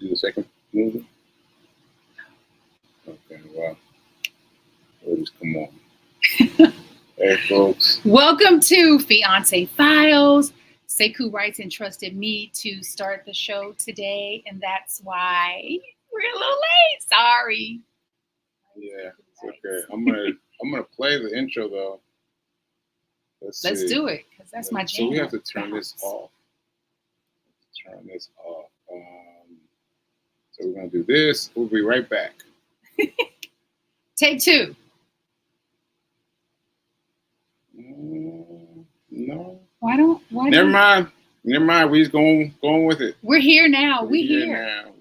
do the second movie? Okay, well, we'll just come on. Hey, folks. Welcome to Fiance Files. Sekou writes and trusted me to start the show today, and that's why we're a little late. Sorry. Yeah, it's okay. I'm gonna play the intro though. Let's do it, because that's my jam. So we have to turn this off. Turn this off. So we're gonna do this. We'll be right back. Take two. No. Why don't? Never mind. We're just going with it. We're here now. We're here now.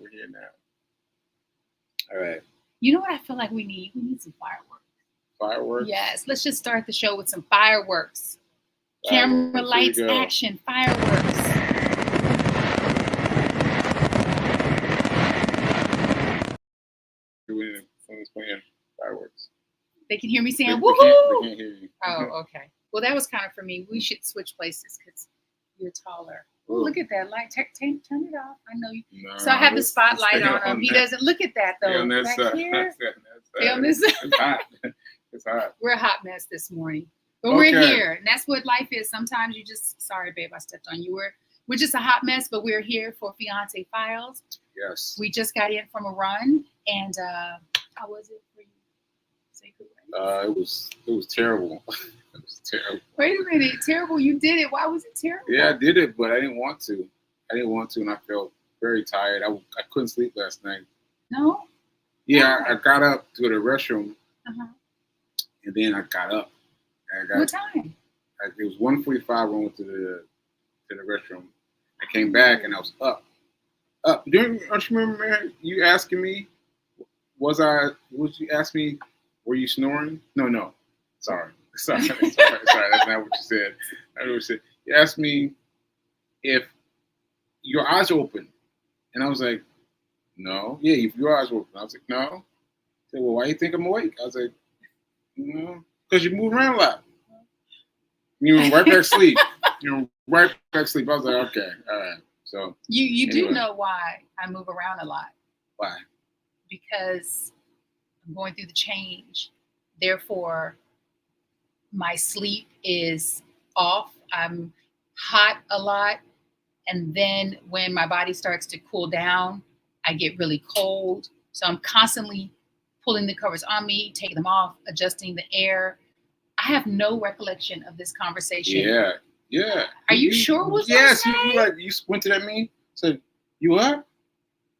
All right. You know what I feel like we need? We need some fireworks. Fireworks? Yes. Let's just start the show with some fireworks. Camera, lights, action, fireworks. Someone's playing fireworks. They can hear me saying, woohoo! They can't hear you. Oh, okay. Well, that was kind of for me. We should switch places because you're taller. Oh, look at that light. Turn it off. I know you. No, so I have the spotlight on him. He doesn't look at that, though. Back here. On this side. It's hot. It's hot. We're a hot mess this morning. But we're here. And that's what life is. Sometimes you just, sorry, babe, I stepped on you. We're just a hot mess, but we're here for Fiance Files. Yes. We just got in from a run. And how was it for you? It was terrible. It was terrible. Wait a minute, terrible! You did it. Why was it terrible? Yeah, I did it, but I didn't want to. And I felt very tired. I couldn't sleep last night. No. Yeah, I got up to the restroom, and then I got up. What time? It was 1:45 when I went to the restroom. I came back and I was up. Don't you remember you asking me? Would you ask me? Were you snoring? No. Sorry. That's not what you said. You asked me if your eyes are open. And I was like, no. Yeah, if your eyes are open. I was like, no. I said, well, why do you think I'm awake? I was like, no, because you move around a lot. You went right back to sleep. I was like, okay, all right. So you anyway. Do know why I move around a lot. Why? Because I'm going through the change. Therefore, my sleep is off. I'm hot a lot. And then when my body starts to cool down, I get really cold. So I'm constantly pulling the covers on me, taking them off, adjusting the air. I have no recollection of this conversation. Yeah. Are you sure it was yes, you squinted at me, said, you up?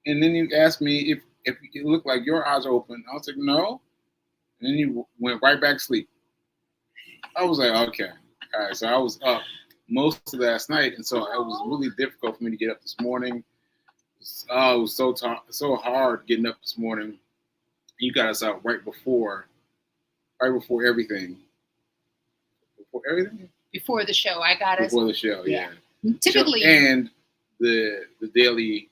And then you asked me if it looked like your eyes are open. I was like, no. And then you went right back to sleep. I was like, okay. All right. So I was up most of last night. And so it was really difficult for me to get up this morning. It was so hard getting up this morning. You got us out right before everything. Before everything? Before the show. I got us. Before the show, yeah. Typically. And the daily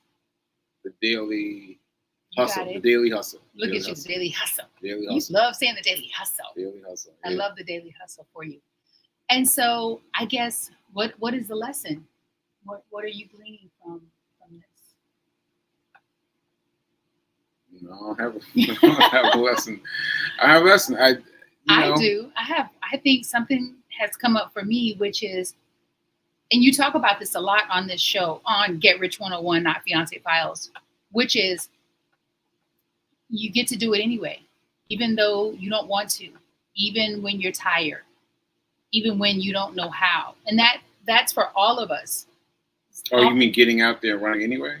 hustle. The daily hustle. Look at you, the daily hustle. Daily hustle. You love saying the daily hustle. Daily hustle. I love the daily hustle for you. And so I guess what is the lesson? What are you gleaning from this? No, I don't have a lesson. I have a lesson. I do. I think something has come up for me, which is, and you talk about this a lot on this show, on Get Rich 101, not Fiance Files, which is you get to do it anyway, even though you don't want to, even when you're tired, even when you don't know how. And that's for all of us. Oh, you mean getting out there running anyway?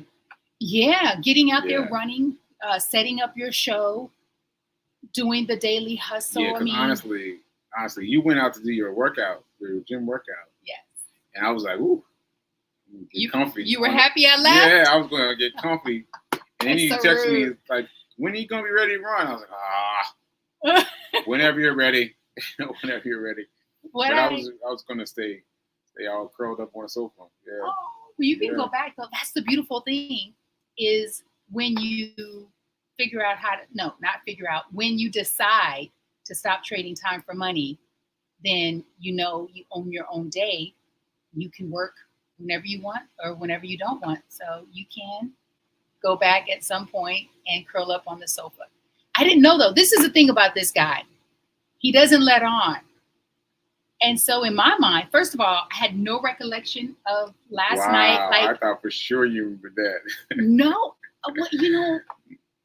Yeah, getting out there running, setting up your show, doing the daily hustle. Yeah, because honestly, you went out to do your workout, your gym workout. Yes. And I was like, ooh, get comfy. You were happy I left? Yeah, I was going to get comfy. And then you texted me, like, when are you going to be ready to run? I was like, whenever you're ready. Whenever you're ready. But I was going to stay all curled up on the sofa. Yeah. Oh, well, you can go back, though. That's the beautiful thing is when you figure out when you decide to stop trading time for money, then you own your own day. You can work whenever you want or whenever you don't want. So you can go back at some point and curl up on the sofa. I didn't know though. This is the thing about this guy. He doesn't let on. And so in my mind, first of all, I had no recollection of last night. Like, I thought for sure you remember that. No, well,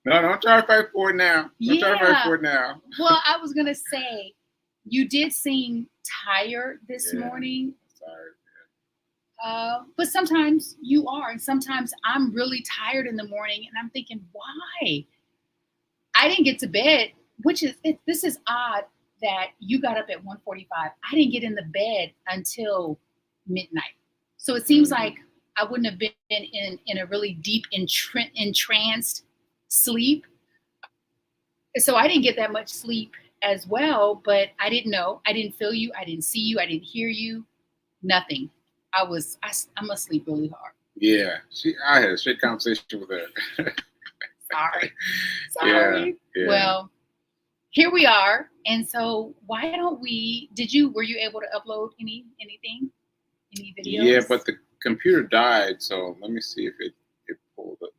No, don't try to fight for it now. Don't try to fight for it now. Well, I was going to say, you did seem tired this morning. Sorry. But sometimes you are. And sometimes I'm really tired in the morning and I'm thinking, why? I didn't get to bed, this is odd that you got up at 1:45. I didn't get in the bed until midnight. So it seems like I wouldn't have been in a really deep entranced sleep. So I didn't get that much sleep as well, but I didn't know. I didn't feel you. I didn't see you. I didn't hear you. Nothing. I must sleep really hard. Yeah. I had a straight conversation with her. Sorry. Yeah. Well, here we are. And so why don't were you able to upload anything? Any videos? Yeah, but the computer died, so let me see if it pulled up.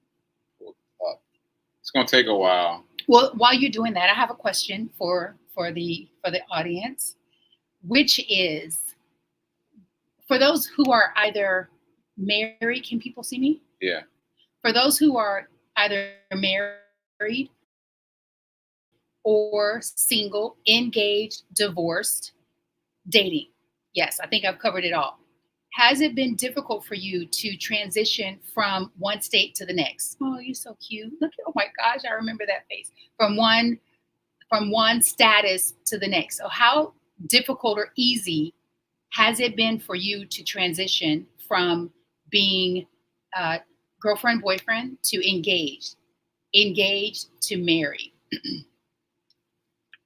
It's gonna take a while. Well, while you're doing that, I have a question for the audience, which is for those who are either married. Can people see me? Yeah. For those who are either married or single, engaged, divorced, dating. Yes, I think I've covered it all. Has it been difficult for you to transition from one state to the next? Oh, you're so cute. Oh my gosh, I remember that face. From one status to the next. So how difficult or easy has it been for you to transition from being girlfriend, boyfriend to engaged to married?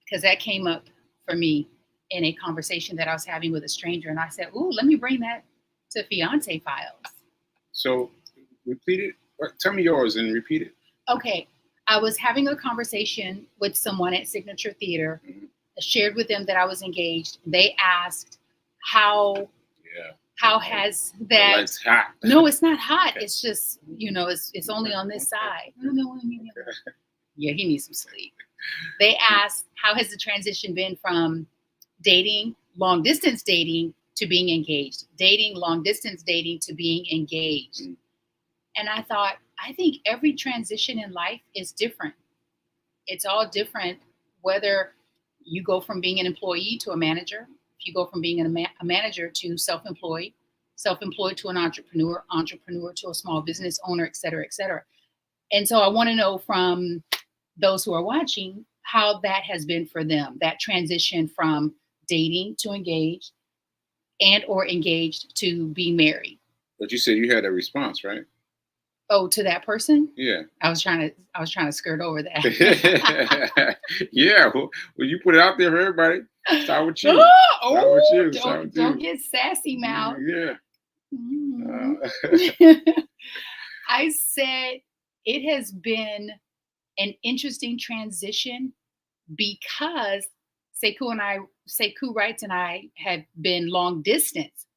Because that came up for me in a conversation that I was having with a stranger. And I said, ooh, let me bring that to Fiance Files. So repeat it. Tell me yours and repeat it. Okay. I was having a conversation with someone at Signature Theater. Mm-hmm. I shared with them that I was engaged. They asked how has that... It's hot. No, it's not hot. It's just, it's only on this side. Yeah, he needs some sleep. They asked, how has the transition been from dating, long distance dating, to being engaged? Dating, long distance dating, to being engaged. Mm. And I thought, I think every transition in life is different. It's all different, whether you go from being an employee to a manager, if you go from being a manager to self-employed to an entrepreneur to a small business owner, et cetera, et cetera. And so I want to know from those who are watching how that has been for them, that transition from dating to engaged and or engaged to being married. But you said you had a response, right? Oh, to that person? Yeah. I was trying to skirt over that. Yeah. Well, you put it out there for everybody. Start with you. Don't get sassy, mouth. Yeah. I said it has been an interesting transition because Sekou Wrights and I have been long distance.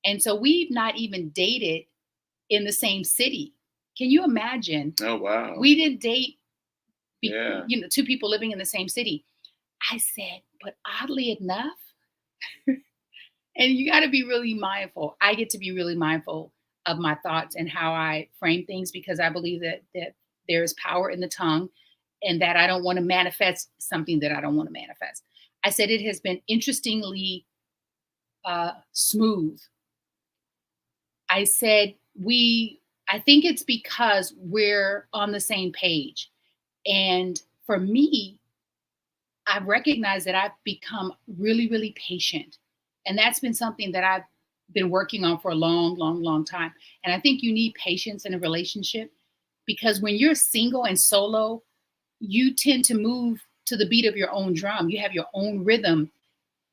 And so we've not even dated in the same city. Can you imagine? Oh, wow. We didn't date, two people living in the same city. I said, but oddly enough, and you got to be really mindful. I get to be really mindful of my thoughts and how I frame things, because I believe that there is power in the tongue, and that I don't want to manifest something that I don't want to manifest. I said it has been interestingly smooth. I said I think it's because we're on the same page. And for me, I've recognized that I've become really, really patient. And that's been something that I've been working on for a long, long, long time. And I think you need patience in a relationship, because when you're single and solo, you tend to move to the beat of your own drum. You have your own rhythm.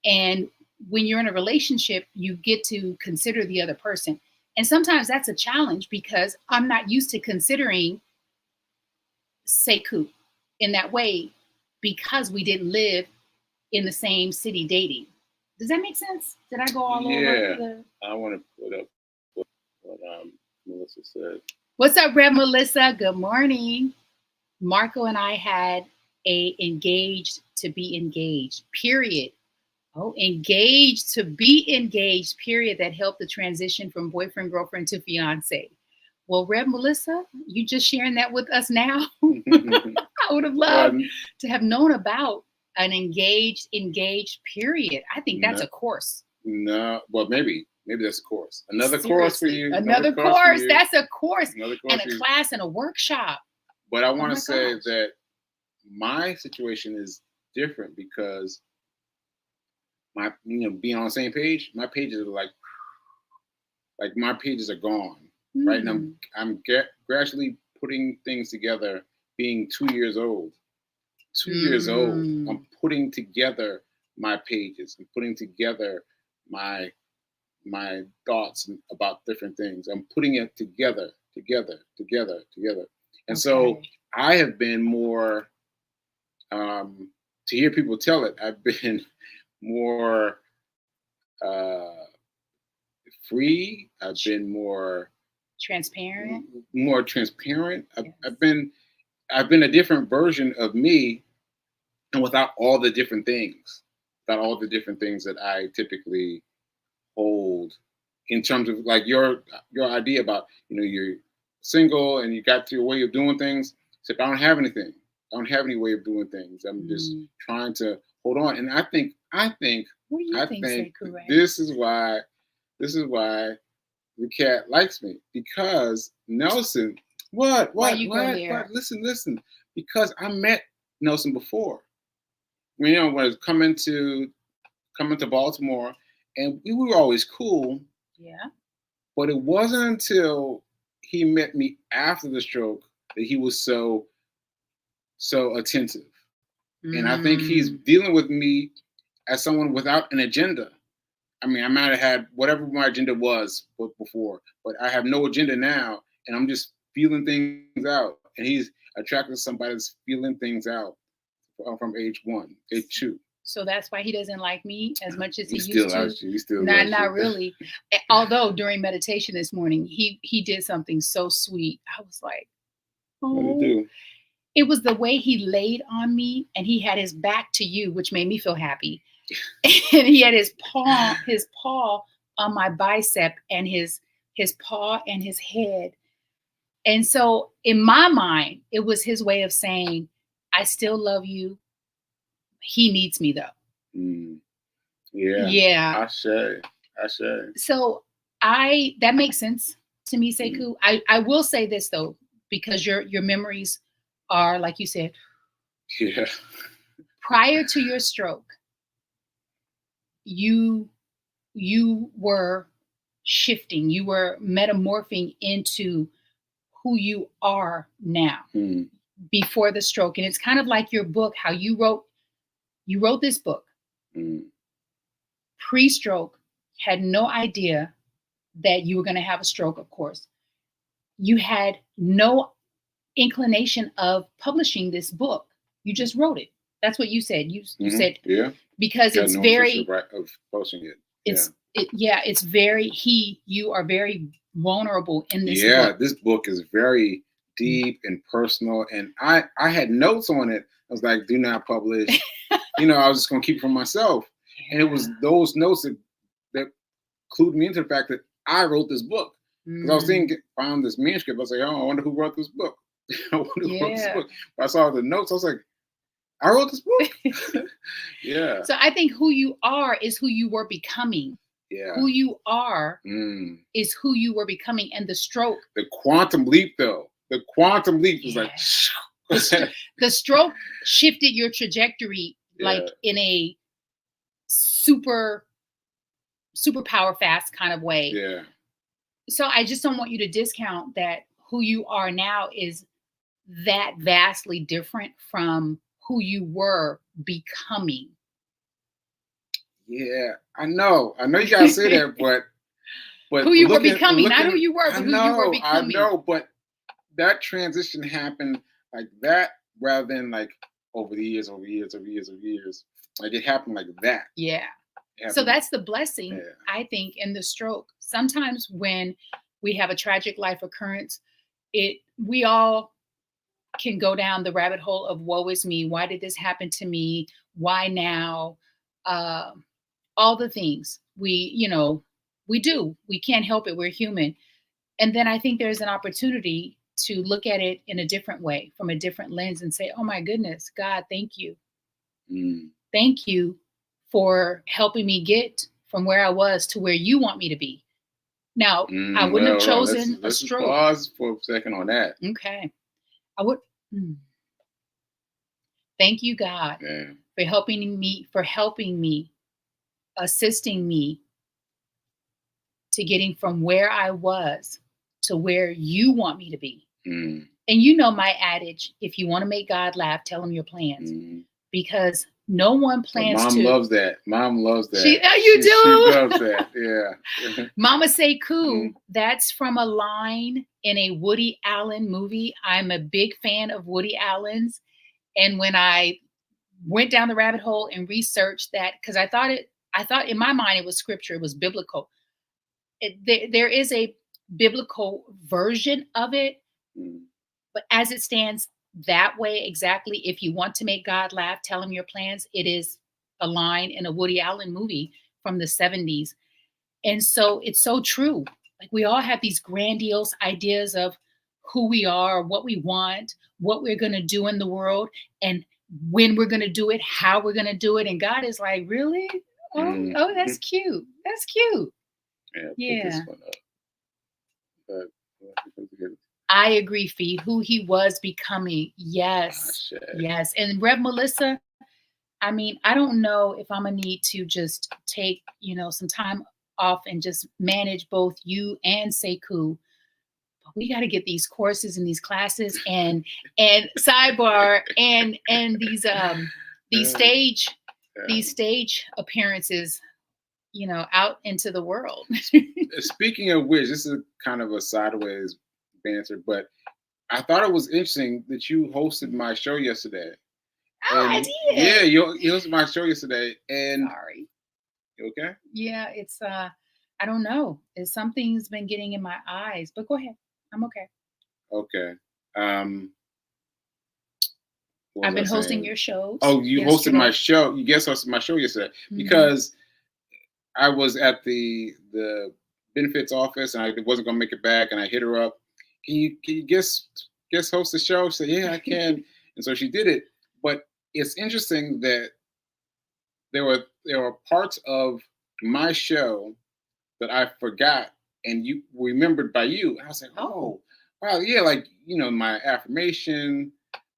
And when you're in a relationship, you get to consider the other person. And sometimes that's a challenge, because I'm not used to considering Sekou in that way, because we didn't live in the same city dating. Does that make sense? Did I go all over? I want to put up what Melissa said. What's up, Rev Melissa? Good morning. Marco and I had a engaged to be engaged, period. Oh, engaged to be engaged, period, that helped the transition from boyfriend, girlfriend to fiance. Well, Rev Melissa, you just sharing that with us now. I would have loved to have known about an engaged, period. I think that's a course. No, well, maybe that's a course. Another course for you. Another course. That's a course. And a class and a workshop. But I want to say that my situation is different because being on the same page, my pages are like my pages are gone, right? And I'm gradually putting things together. Being 2 years old, I'm putting together my pages. I'm putting together my thoughts about different things. I'm putting it together. And so I have been more, to hear people tell it, I've been more free. I've been more transparent. I've been a different version of me, and without all the different things that I typically hold in terms of like your idea about, you're single and you got your way of doing things. So I don't have anything. I don't have any way of doing things. I'm just trying to hold on. And I think this is why the cat likes me, because Nelson, what? Listen, because I met Nelson before. When I was coming to Baltimore, and we were always cool. Yeah. But it wasn't until he met me after the stroke that he was so attentive. And I think he's dealing with me as someone without an agenda. I mean, I might have had whatever my agenda was before, but I have no agenda now, and I'm just feeling things out. And he's attracted to somebody that's feeling things out from age 2. So that's why he doesn't like me as much as he used to. He still not really. Although during meditation this morning, he did something so sweet. I was like, oh. What did he do? It was the way he laid on me, and he had his back to you, which made me feel happy. And he had his paw on my bicep, and his paw and his head. And so in my mind, it was his way of saying, I still love you. He needs me though. Yeah. I say. So that makes sense to me, Sekou. I will say this though, because your memories are, like you said, prior to your stroke, you were shifting, you were metamorphing into who you are now before the stroke. And it's kind of like your book, how you wrote this book pre-stroke, had no idea that you were going to have a stroke. Of course, you had no inclination of publishing this book. You just wrote it. That's what you said. You said, because it's very of posting it. It's very you are very vulnerable in this book. Yeah, this book is very deep and personal, and I had notes on it. I was like, do not publish. I was just gonna keep it for myself. And it was those notes that clued me into the fact that I wrote this book. Because I was found this manuscript. I was like, oh, I wonder who wrote this book. But I saw the notes. I was like, I wrote this book. Yeah. So I think who you are is who you were becoming. Yeah. Who you are is who you were becoming. And the stroke. The quantum leap, though. The quantum leap was like. The stroke shifted your trajectory like in a super power fast kind of way. Yeah. So I just don't want you to discount that who you are now is that vastly different from who you were becoming. Yeah, I know you gotta say that, but who you were becoming, not who you were, but who you were becoming. I know, but that transition happened like that rather than like over the years. Like it happened like that. Yeah. So that's the blessing, I think, in the stroke. Sometimes when we have a tragic life occurrence, we all can go down the rabbit hole of woe is me. Why did this happen to me? Why now? Uh, all the things we do. We can't help it. We're human. And then I think there's an opportunity to look at it in a different way, from a different lens, and say, oh my goodness, God, thank you. Thank you for helping me get from where I was to where you want me to be. Now, I wouldn't have chosen a stroke. Pause for a second on that. Okay. I would. Thank you, God, for helping me, assisting me to getting from where I was to where you want me to be. And you know my adage, if you want to make God laugh, tell him your plans. Because no one plans Mom to. loves that. Mom loves that. You do? She loves that, yeah. Mama Sekou, that's from a line in a Woody Allen movie. I'm a big fan of Woody Allen's. And when I went down the rabbit hole and researched that, because I thought in my mind it was scripture, it was biblical. There is a biblical version of it, but as it stands that way, exactly, if you want to make God laugh, tell him your plans. It is a line in a Woody Allen movie from the 70s. And so it's so true. Like, we all have these grandiose ideas of who we are, what we want, what we're going to do in the world, and when we're going to do it, how we're going to do it. And God is like, really? Oh, that's cute. That's cute. Yeah. Put this one up. I agree, Fee. Who he was becoming. Yes. Yes. And Rev Melissa, I mean, I don't know if I'm going to need to just take, some time off and just manage both you and Sekou. But we got to get these courses and these classes and sidebar and these stage appearances, out into the world. Speaking of which, this is kind of a sideways banter, but I thought it was interesting that you hosted my show yesterday. I did. Yeah, you hosted my show yesterday. And sorry. You okay? Yeah, it's I don't know. Something's been getting in my eyes, but go ahead. I'm okay. Okay. I've been hosting your shows. Oh, you hosted my show. You guest hosted my show yesterday because I was at the benefits office and I wasn't gonna make it back, and I hit her up. Can you guest host the show? She said, yeah, I can. And so she did it. But it's interesting that there were parts of my show that I forgot and you remembered by you. And I was like, oh wow, yeah, like my affirmation,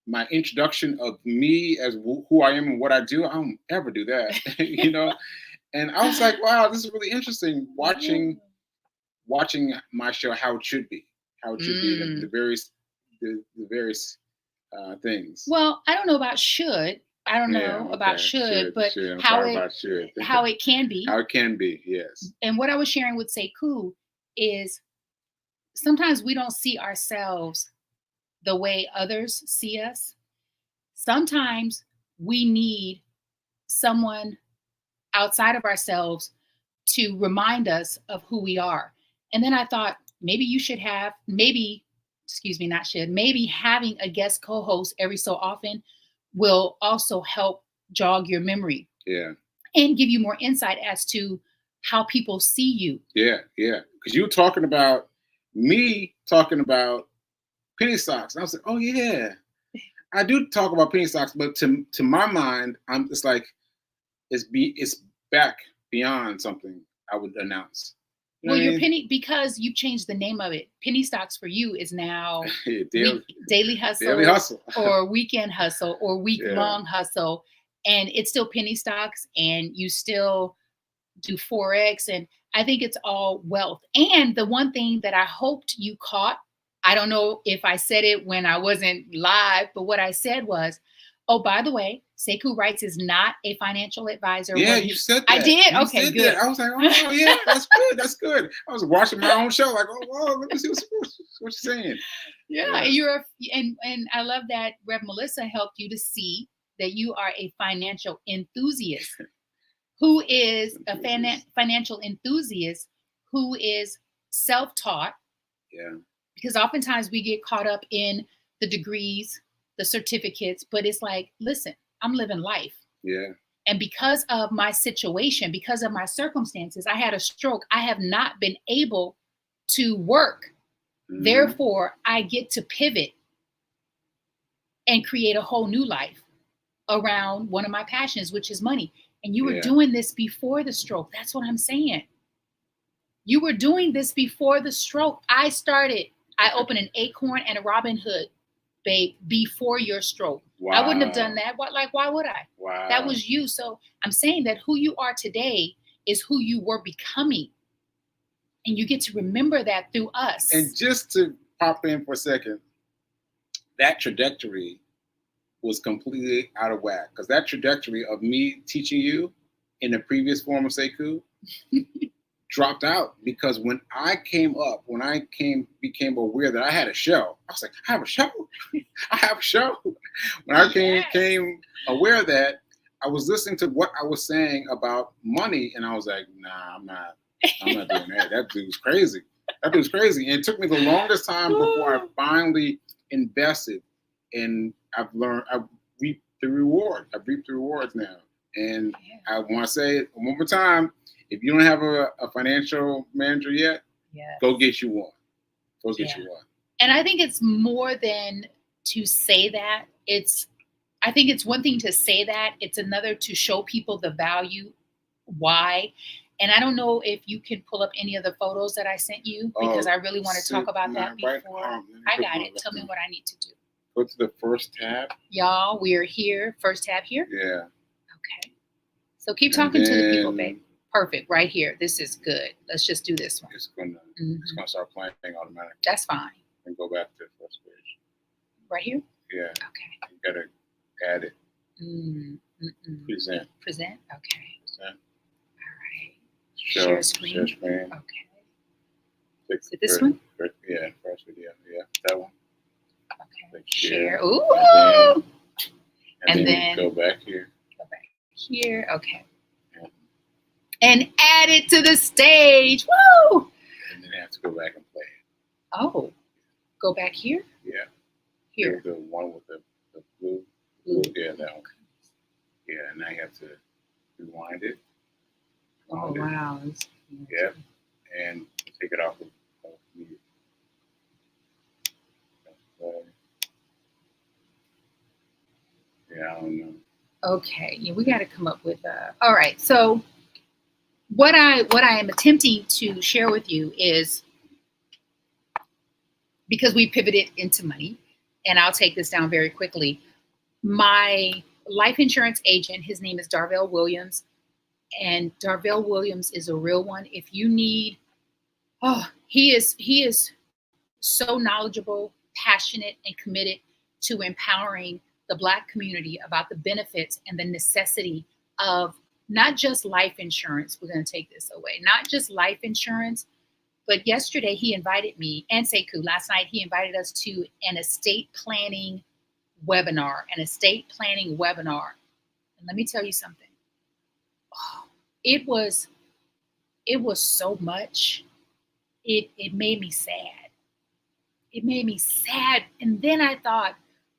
my introduction of me as who I am and what I do. I don't ever do that, And I was like, wow, this is really interesting watching my show, how it should be, the various things. Well, I don't know about should. I don't know about should, but how it can be. How it can be, yes. And what I was sharing with Sekou is sometimes we don't see ourselves the way others see us. Sometimes we need someone outside of ourselves to remind us of who we are. And then I thought maybe having a guest co-host every so often will also help jog your memory. Yeah. And give you more insight as to how people see you. Yeah. Because you were talking about penny stocks. And I was like, oh yeah, I do talk about penny stocks, but to my mind, it's like it's back beyond something I would announce. Well, your penny, because you've changed the name of it. Penny stocks for you is now daily hustle, or weekend hustle, or week-long hustle, and it's still penny stocks, and you still do Forex, and I think it's all wealth. And the one thing that I hoped you caught, I don't know if I said it when I wasn't live, but what I said was, oh, by the way, Sekou Wrights is not a financial advisor. Yeah, you said that. I did? You okay, said good. That. I was like, oh, yeah, that's good. That's good. I was watching my own show like, oh, wow, let me see what you're saying. Yeah, and I love that Rev Melissa helped you to see that you are a financial enthusiast who is a financial enthusiast who is self-taught. Yeah. Because oftentimes we get caught up in the degrees, the certificates, but it's like, listen, I'm living life. Yeah. And because of my situation, because of my circumstances, I had a stroke. I have not been able to work. Mhm. Therefore, I get to pivot and create a whole new life around one of my passions, which is money. And you were Yeah. doing this before the stroke. That's what I'm saying. You were doing this before the stroke. I opened an Acorn and a Robin Hood, babe, before your stroke. Wow. I wouldn't have done that. Why would I? Wow. That was you. So I'm saying that who you are today is who you were becoming. And you get to remember that through us. And just to pop in for a second, that trajectory was completely out of whack. Because that trajectory of me teaching you in the previous form of Sekou dropped out. Because when I became aware that I had a show, I was like, I have a show? I have a show. When I became aware of that, I was listening to what I was saying about money, and I was like, nah, I'm not doing that. That dude's crazy. And it took me the longest time before I finally invested, and I've reaped the reward. I've reaped the rewards now. And I want to say it one more time, if you don't have a financial manager yet, go get you one. You one. And I think it's more than to say that. I think it's one thing to say that. It's another to show people the value, why. And I don't know if you can pull up any of the photos that I sent you, because I really want to talk about that before. I got it. Tell me what I need to do. Go to the first tab. Y'all, we are here. First tab here? Yeah. Okay. So keep talking to the people, babe. Perfect. Right here. This is good. Let's just do this one. It's gonna start playing automatically. That's fine. And go back to the first page. Right here? Yeah. Okay. You gotta add it. Present. Present? Okay. Present. All right. Share screen. Okay. Is it this one? Yeah, first video. Yeah, that one. Okay. Share. Ooh! And then go back here. Go back here. Okay. And add it to the stage. Woo! And then I have to go back and play it. Oh. Go back here? Yeah. Here. The one with the blue. Yeah, that one. Yeah, and now you have to rewind it. Oh, wow. Yep. And take it off of mute. Yeah, I don't know. Okay. Yeah, we got to come up with all right. So what I am attempting to share with you is, because we pivoted into money, and I'll take this down very quickly. My life insurance agent, his name is Darvell Williams, and Darvell Williams is a real one. If you need, he is so knowledgeable, passionate, and committed to empowering the Black community about the benefits and the necessity of not just life insurance. We're going to take this away. Not just life insurance, but yesterday he invited me, and Sekou, last night he invited us to an estate planning webinar. And let me tell you something. Oh, it was so much. It made me sad. And then I thought,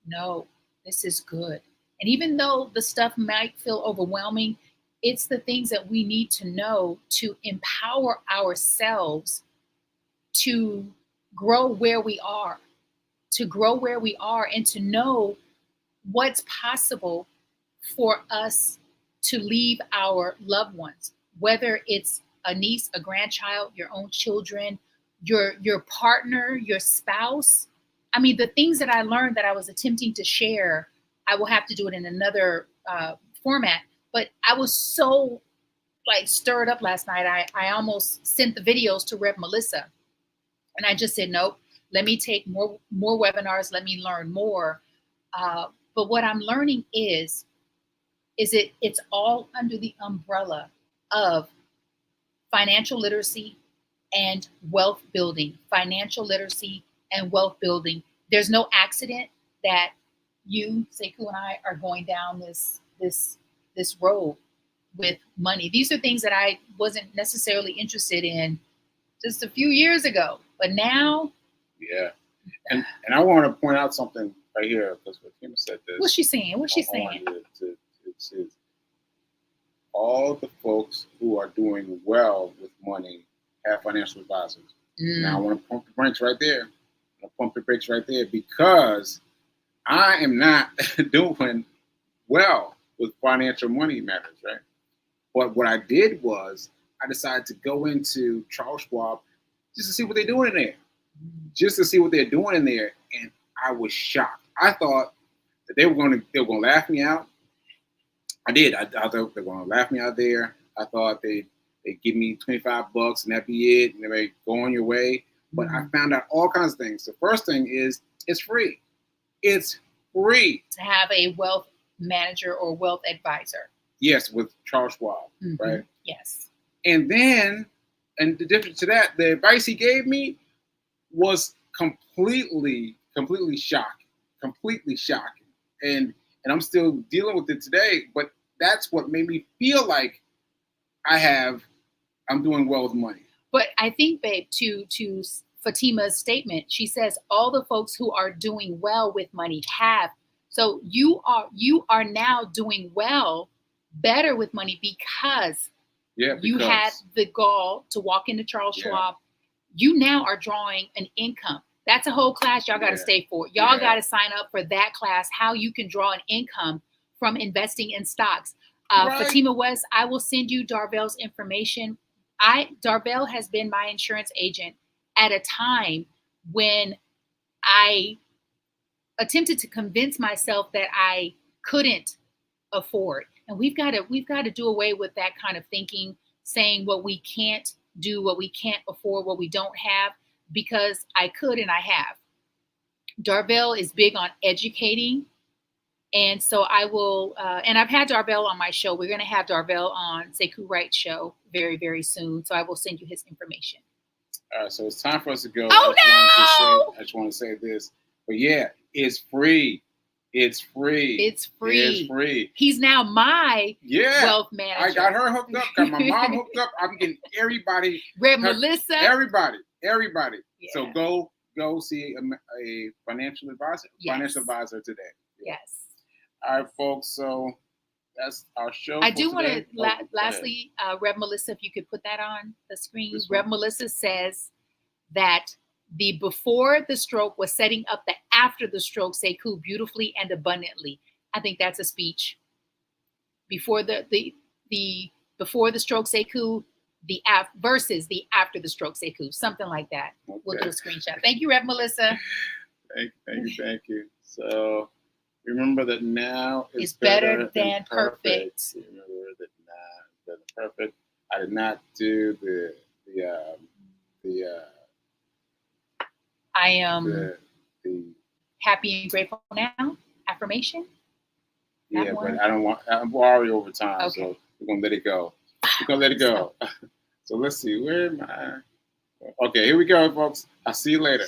no, this is good. And even though the stuff might feel overwhelming, it's the things that we need to know to empower ourselves to grow where we are, and to know what's possible for us to leave our loved ones, whether it's a niece, a grandchild, your own children, your partner, your spouse. I mean, the things that I learned that I was attempting to share, I will have to do it in another format. But I was so stirred up last night. I almost sent the videos to Rev Melissa. And I just said, nope, let me take more webinars. Let me learn more. But what I'm learning is it's all under the umbrella of financial literacy and wealth building. There's no accident that you, Sekou, and I are going down this road with money. These are things that I wasn't necessarily interested in just a few years ago. But now Yeah. And I want to point out something right here because Fatima said this. What's she saying? What's she I saying? wanted to all the folks who are doing well with money have financial advisors. Now I want to pump the brakes right there. I want to pump the brakes right there because I am not doing well with financial money matters, right? But what I did was I decided to go into Charles Schwab just to see what they're doing in there. Just to see what they're doing in there. And I was shocked. I thought that they were going to laugh me out. I did. I thought they were going to laugh me out there. I thought they'd give me $25 and that'd be it. And they'd go on your way. But I found out all kinds of things. The first thing is it's free. It's free. To have a wealth manager or wealth advisor. Yes, with Charles Schwab, right? Yes. And then, and the difference to that, the advice he gave me was completely shocking. Completely shocking. And I'm still dealing with it today, but that's what made me feel like I'm doing well with money. But I think, babe, to Fatima's statement, she says all the folks who are doing well with money have. So you are now doing better with money because you had the gall to walk into Charles Schwab. You now are drawing an income. That's a whole class y'all got to stay for. Y'all got to sign up for that class, how you can draw an income from investing in stocks. Fatima West, I will send you Darvell's information. Darvell has been my insurance agent at a time when I attempted to convince myself that I couldn't afford. And we've got to do away with that kind of thinking, saying what we can't do, what we can't afford, what we don't have, because I could and I have. Darvell is big on educating. And so I will, and I've had Darvell on my show. We're going to have Darvell on Sekou Wright's show very, very soon. So I will send you his information. All right, so it's time for us to go. Oh, I just want to say this. But yeah, it's free. It's free. It's free. It's free. He's now my wealth manager. I got her hooked up. Got my mom hooked up. I'm getting everybody. Melissa. Everybody. Yeah. So go see a financial advisor. Yes. Financial advisor today. Yes. All right, folks. So that's our show. I do want to lastly, Rev Melissa, if you could put that on the screen. Rev Melissa says that the before the stroke was setting up the after the stroke Sekou beautifully and abundantly. I think that's a speech. Before the before the stroke Sekou, versus the after the stroke Sekou, something like that. Okay. We'll do a screenshot. Thank you, Rev Melissa. Thank you. So remember that now is better than perfect. Remember that now is better than perfect. I did not do the I am happy and grateful now. Affirmation. Yeah, but I don't want. I'm already over time, so we're gonna let it go. So let's see. Where am I? Okay, here we go, folks. I'll see you later.